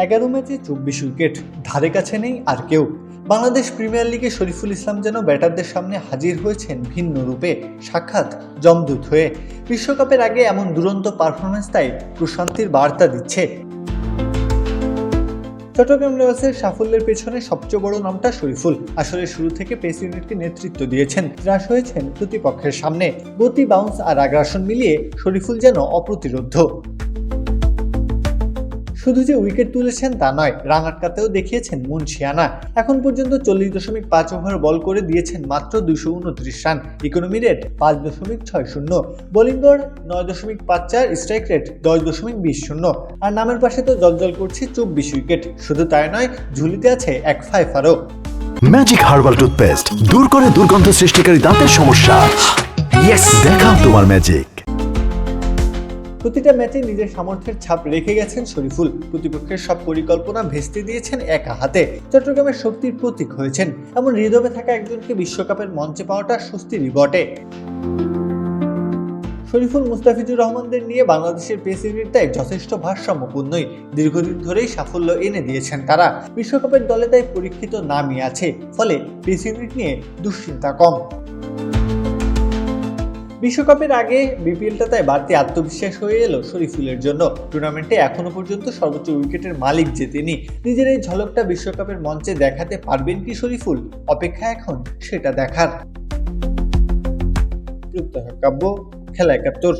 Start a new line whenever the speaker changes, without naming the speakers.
11 ম্যাচে 24 উইকেট, ধারে কাছে নেই আর কেউ। বাংলাদেশ প্রিমিয়ার লিগে শরীফুল ইসলাম যেন ব্যাটারদের সামনে হাজির হয়েছেন ভিন্ন রূপে, সাক্ষাৎ যমদূত হয়ে। বিশ্বকাপের আগে এমন দুরন্ত পারফরমেন্স তাই প্রশান্তির বার্তা দিচ্ছে। চট্টগ্রাম লেভার্সের সাফল্যের পেছনে সবচেয়ে বড় নামটা শরীফুল। আসলে শুরু থেকে পেস ইউনিটকে নেতৃত্ব দিয়েছেন, ত্রাস হয়েছেন প্রতিপক্ষের সামনে। গতি, বাউন্স আর আগ্রাসন মিলিয়ে শরীফুল যেন অপ্রতিরোধ্য। শুধু যে উইকেট তুলেছেন তা নয়, রান আটকাতেও দেখিয়েছেন মুনশিয়ানা। এখন পর্যন্ত 40.5 ওভার বল করে দিয়েছেন মাত্র 229 রান, ইকোনমি রেট 5.60, বোলিং গড় 9.54, স্ট্রাইক রেট 10.20, আর নামের পাশে তো জলজল করছে 24 উইকেট। শুধু তাই নয়, ঝুলিতে আছে এক ফাইফারও।
ম্যাজিক হার্বাল টুথপেস্ট দূর করে দুর্গন্ধ সৃষ্টিকারী দাঁতের সমস্যা। ইয়েস, দেখাও তোমার ম্যাজিক।
প্রতিটা ম্যাচে নিজের সামর্থ্যের ছাপ রেখে গেছেন শরীফুল। প্রতিপক্ষের সব পরিকল্পনা ভেস্তে দিয়েছেন একা হাতে। চট্টগ্রামের শক্তির প্রতীক হয়েছেন। এমন হৃদয়ে থাকা একজনকে বিশ্বকাপের মঞ্চে পাওয়াটা স্বস্তিরই বটে। শরীফুল, মুস্তাফিজুর রহমানদের নিয়ে বাংলাদেশের পেস ইউনিটটাই যথেষ্ট ভারসাম্যপূর্ণই। দীর্ঘদিন ধরেই সাফল্য এনে দিয়েছেন তারা। বিশ্বকাপের দলে তাই পরীক্ষিত নামই আছে, ফলে পেস ইউনিট নিয়ে দুশ্চিন্তা কম। বিশ্বকাপের আগে বিপিএলটা তাই বাড়তি আত্মবিশ্বাস হয়ে এলো শরীফুলের জন্য। টুর্নামেন্টে এখনো পর্যন্ত সর্বোচ্চ উইকেটের মালিক যে তিনি। নিজের এই ঝলকটা বিশ্বকাপের মঞ্চে দেখাতে পারবেন কি শরীফুল? অপেক্ষা এখন সেটা দেখার। কাব্য, খেলা ৭১।